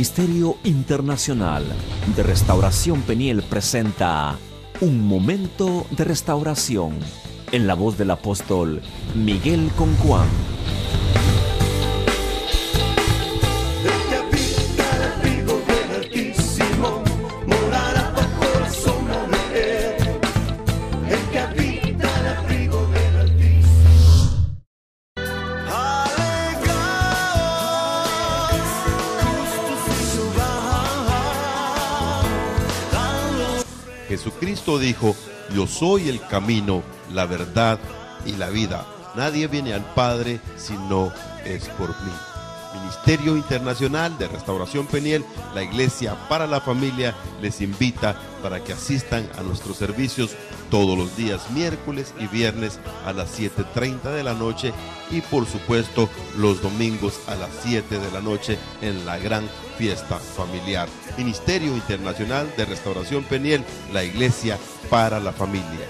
Ministerio Internacional de Restauración Peniel presenta Un Momento de Restauración, en la voz del apóstol Miguel Concuán. Jesucristo dijo: yo soy el camino, la verdad y la vida. Nadie viene al Padre si no es por mí. Ministerio Internacional de Restauración Peniel, la Iglesia para la Familia, les invita para que asistan a nuestros servicios todos los días, miércoles y viernes a las 7:30 de la noche y por supuesto los domingos a las 7 de la noche en la gran fiesta familiar. Ministerio Internacional de Restauración Peniel, la Iglesia para la Familia.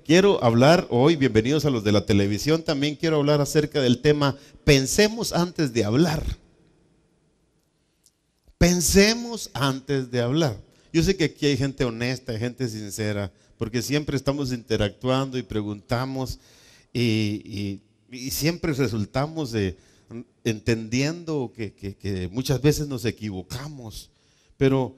Quiero hablar hoy, bienvenidos a los de la televisión, también quiero hablar acerca del tema pensemos antes de hablar. Pensemos antes de hablar. Yo sé que aquí hay gente honesta, hay gente sincera, porque siempre estamos interactuando y preguntamos y siempre resultamos entendiendo que muchas veces nos equivocamos, pero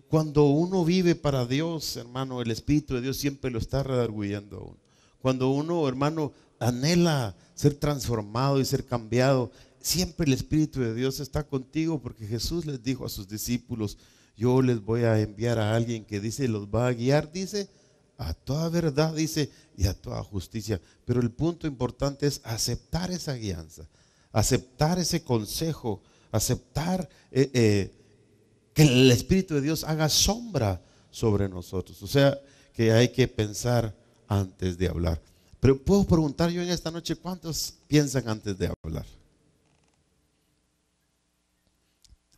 cuando uno vive para Dios, hermano, el Espíritu de Dios siempre lo está redarguyendo a uno. Cuando uno, hermano, anhela ser transformado y ser cambiado, siempre el Espíritu de Dios está contigo, porque Jesús les dijo a sus discípulos: yo les voy a enviar a alguien que dice, los va a guiar, dice, a toda verdad, dice, y a toda justicia. Pero el punto importante es aceptar esa guianza, aceptar ese consejo, aceptar que el Espíritu de Dios haga sombra sobre nosotros. O sea, que hay que pensar antes de hablar. Pero puedo preguntar yo en esta noche, ¿cuántos piensan antes de hablar?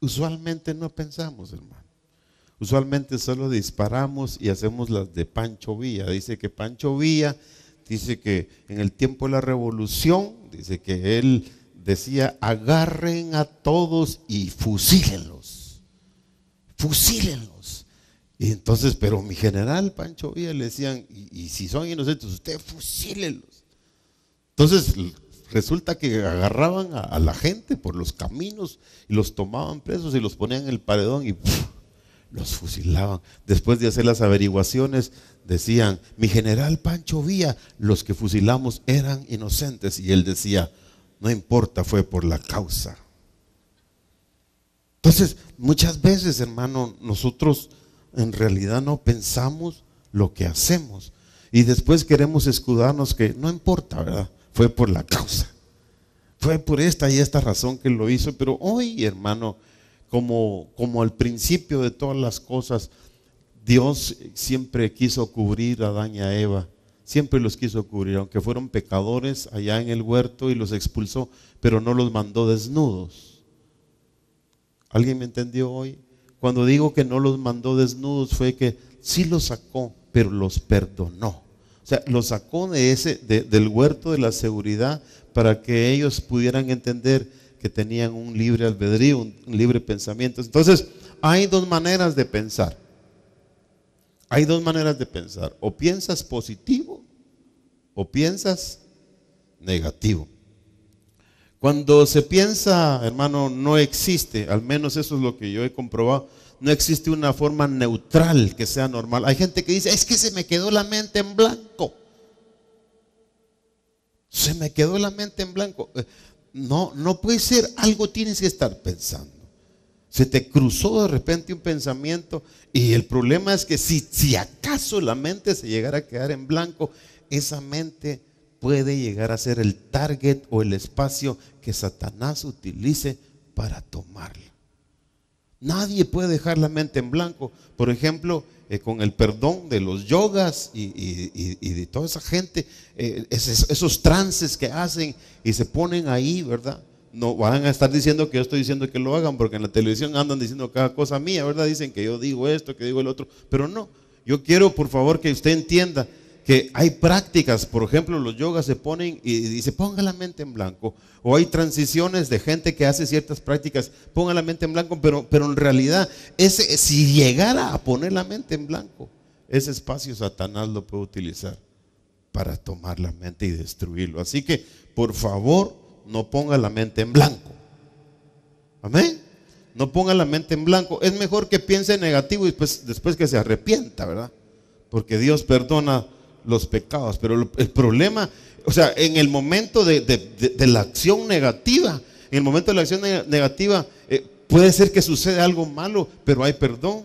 Usualmente no pensamos, hermano. Usualmente solo disparamos y hacemos las de Pancho Villa. Dice que Pancho Villa, dice que en el tiempo de la revolución, dice que él decía: agarren a todos y fusílenlos. Fusílenlos. Y entonces, pero mi general Pancho Villa le decían: y si son inocentes, usted fusílenlos. Entonces resulta que agarraban a la gente por los caminos y los tomaban presos y los ponían en el paredón y los fusilaban. Después de hacer las averiguaciones decían: mi general Pancho Villa, los que fusilamos eran inocentes. Y él decía: no importa, fue por la causa. Entonces, muchas veces, hermano, nosotros en realidad no pensamos lo que hacemos y después queremos escudarnos que no importa, ¿verdad? Fue por la causa, fue por esta y esta razón que lo hizo. Pero hoy, hermano, como al principio de todas las cosas, Dios siempre quiso cubrir a Adán y a Eva, siempre los quiso cubrir, aunque fueron pecadores allá en el huerto y los expulsó, pero no los mandó desnudos. ¿Alguien me entendió hoy? Cuando digo que no los mandó desnudos, fue que sí los sacó, pero los perdonó. O sea, los sacó del huerto de la seguridad para que ellos pudieran entender que tenían un libre albedrío, un libre pensamiento. Entonces, hay dos maneras de pensar. Hay dos maneras de pensar. O piensas positivo o piensas negativo. Cuando se piensa, hermano, no existe, al menos eso es lo que yo he comprobado, no existe una forma neutral que sea normal. Hay gente que dice: es que se me quedó la mente en blanco. Se me quedó la mente en blanco. No puede ser, algo tienes que estar pensando. Se te cruzó de repente un pensamiento y el problema es que si acaso la mente se llegara a quedar en blanco, esa mente puede llegar a ser el target o el espacio que Satanás utilice para tomarla. Nadie puede dejar la mente en blanco. Por ejemplo, con el perdón de los yogas y de toda esa gente, esos trances que hacen y se ponen ahí, ¿verdad? No van a estar diciendo que yo estoy diciendo que lo hagan, porque en la televisión andan diciendo cada cosa mía, ¿verdad? Dicen que yo digo esto, que digo el otro, pero no. Yo quiero, por favor, que usted entienda que hay prácticas. Por ejemplo, los yogas se ponen y se ponga la mente en blanco, o hay transiciones de gente que hace ciertas prácticas, ponga la mente en blanco, pero en realidad si llegara a poner la mente en blanco, ese espacio Satanás lo puede utilizar para tomar la mente y destruirlo. Así que, por favor, no ponga la mente en blanco. Amén. No ponga la mente en blanco. Es mejor que piense negativo y después que se arrepienta, ¿verdad? Porque Dios perdona los pecados. Pero el problema, o sea, en el momento de la acción negativa, puede ser que suceda algo malo, pero hay perdón.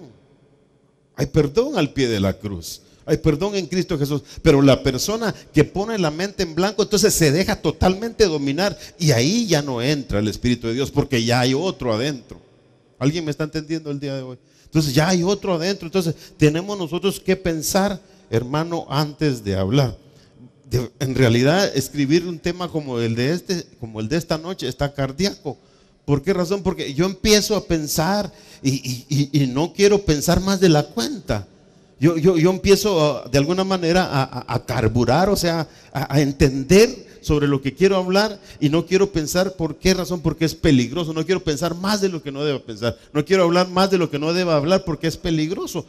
Hay perdón al pie de la cruz. Hay perdón en Cristo Jesús. Pero la persona que pone la mente en blanco, entonces se deja totalmente dominar, y ahí ya no entra el Espíritu de Dios, porque ya hay otro adentro. ¿Alguien me está entendiendo el día de hoy? Entonces ya hay otro adentro. Entonces tenemos nosotros que pensar, hermano, antes de hablar. En realidad, escribir un tema como el de esta noche está cardíaco. ¿Por qué razón? Porque yo empiezo a pensar y no quiero pensar más de la cuenta. Yo empiezo de alguna manera a carburar, o sea, a entender sobre lo que quiero hablar, y no quiero pensar. ¿Por qué razón? Porque es peligroso. No quiero pensar más de lo que no deba pensar. No quiero hablar más de lo que no deba hablar, porque es peligroso,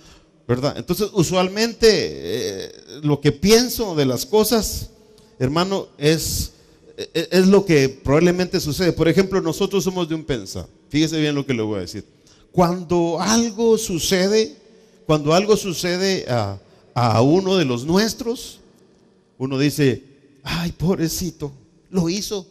¿verdad? Entonces, usualmente lo que pienso de las cosas, hermano, es lo que probablemente sucede. Por ejemplo, nosotros somos de un pensar. Fíjese bien lo que le voy a decir. Cuando algo sucede a uno de los nuestros, uno dice: ay, pobrecito, lo hizo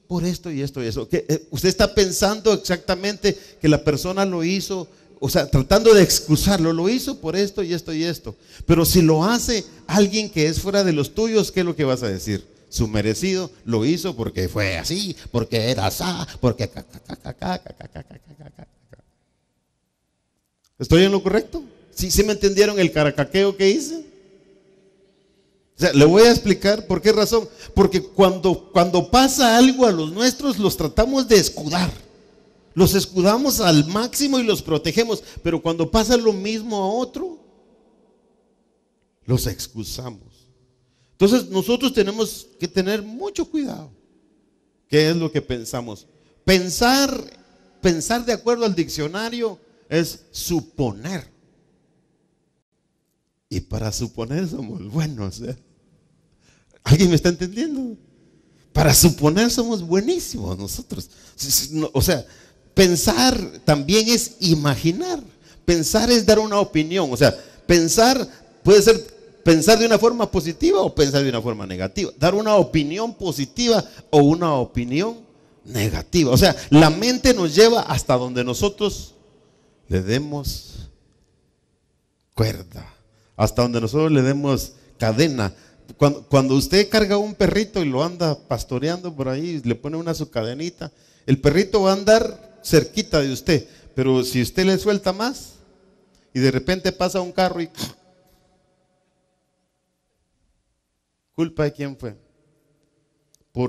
por esto y esto y eso. Usted está pensando exactamente que la persona lo hizo, o sea, tratando de excusarlo, lo hizo por esto y esto y esto. Pero si lo hace alguien que es fuera de los tuyos, ¿qué es lo que vas a decir? Su merecido, lo hizo porque fue así, porque era así, porque ¿Estoy en lo correcto? ¿Sí me entendieron el caracaqueo que hice? O sea, le voy a explicar por qué razón. Porque cuando pasa algo a los nuestros, los tratamos de escudar. Los escudamos al máximo y los protegemos. Pero cuando pasa lo mismo a otro, los excusamos. Entonces nosotros tenemos que tener mucho cuidado. ¿Qué es lo que pensamos? Pensar de acuerdo al diccionario es suponer. Y para suponer somos buenos, ¿eh? ¿Alguien me está entendiendo? Para suponer somos buenísimos nosotros. O sea, pensar también es imaginar. Pensar es dar una opinión. O sea, pensar puede ser pensar de una forma positiva o pensar de una forma negativa. Dar una opinión positiva o una opinión negativa. O sea, la mente nos lleva hasta donde nosotros le demos cuerda, hasta donde nosotros le demos cadena. Cuando usted carga un perrito y lo anda pastoreando por ahí, le pone su cadenita, el perrito va a andar cerquita de usted. Pero si usted le suelta más y de repente pasa un carro y ¿culpa de quién fue?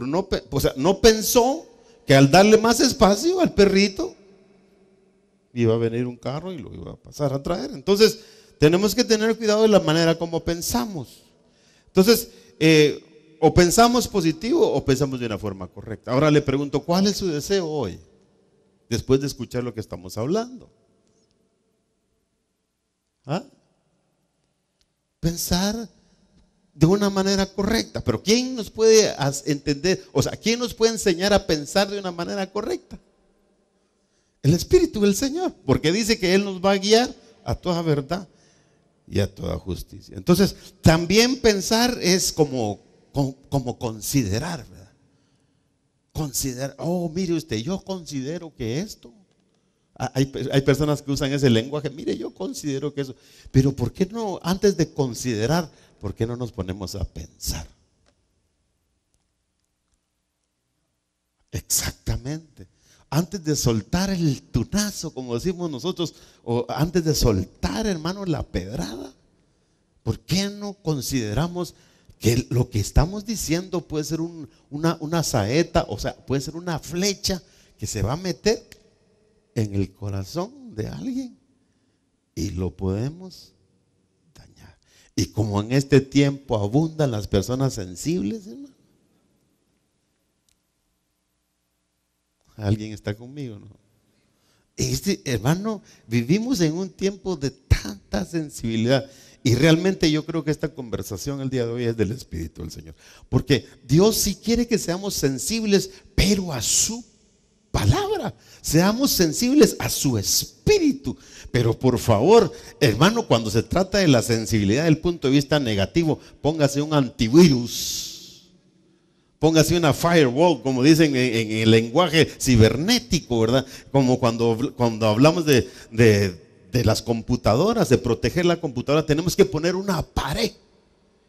No pensó que al darle más espacio al perrito iba a venir un carro y lo iba a pasar a traer. Entonces tenemos que tener cuidado de la manera como pensamos. Entonces, o pensamos positivo o pensamos de una forma correcta. Ahora le pregunto, ¿cuál es su deseo hoy? Después de escuchar lo que estamos hablando. ¿Ah? Pensar de una manera correcta. Pero ¿quién nos puede entender? O sea, ¿quién nos puede enseñar a pensar de una manera correcta? El Espíritu del Señor. Porque dice que Él nos va a guiar a toda verdad y a toda justicia. Entonces, también pensar es como considerar, ¿verdad? Considerar, mire usted, yo considero que esto. Hay personas que usan ese lenguaje, mire, yo considero que eso. Pero ¿por qué no, antes de considerar, por qué no nos ponemos a pensar? Exactamente. antes de soltar el tunazo, como decimos nosotros, o antes de soltar, hermano, la pedrada, ¿por qué no consideramos que lo que estamos diciendo puede ser una saeta, o sea, puede ser una flecha que se va a meter en el corazón de alguien y lo podemos dañar? Y como en este tiempo abundan las personas sensibles, hermano. ¿Alguien está conmigo, no? Hermano, vivimos en un tiempo de tanta sensibilidad. Y realmente yo creo que esta conversación el día de hoy es del Espíritu del Señor. Porque Dios sí quiere que seamos sensibles, pero a su palabra. Seamos sensibles a su Espíritu. Pero por favor, hermano, cuando se trata de la sensibilidad desde el punto de vista negativo, póngase un antivirus. Póngase una firewall, como dicen en el lenguaje cibernético, ¿verdad? Como cuando hablamos de las computadoras, de proteger la computadora, tenemos que poner una pared.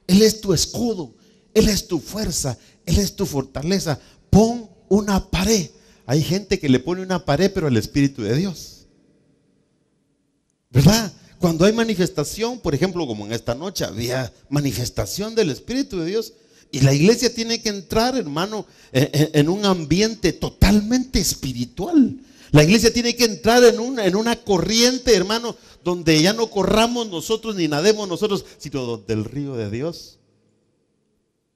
Él es tu escudo, Él es tu fuerza, Él es tu fortaleza. Pon una pared. Hay gente que le pone una pared, pero el Espíritu de Dios, ¿verdad? Cuando hay manifestación, por ejemplo, como en esta noche había manifestación del Espíritu de Dios. Y la iglesia tiene que entrar, hermano, en un ambiente totalmente espiritual. La iglesia tiene que entrar en una corriente, hermano, donde ya no corramos nosotros ni nademos nosotros, sino donde el río de Dios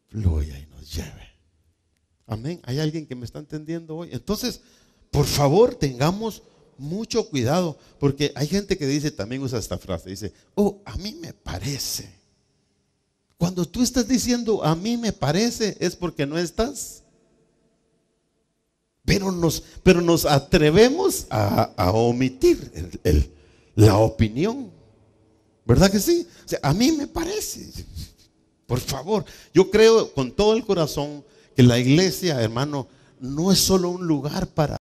fluya y nos lleve. Amén. ¿Hay alguien que me está entendiendo hoy? Entonces, por favor, tengamos mucho cuidado, porque hay gente que dice, también usa esta frase, dice, oh, a mí me parece. Cuando tú estás diciendo a mí me parece, es porque no estás. Pero nos atrevemos a omitir la opinión. ¿Verdad que sí? O sea, a mí me parece. Por favor, yo creo con todo el corazón que la iglesia, hermano, no es solo un lugar para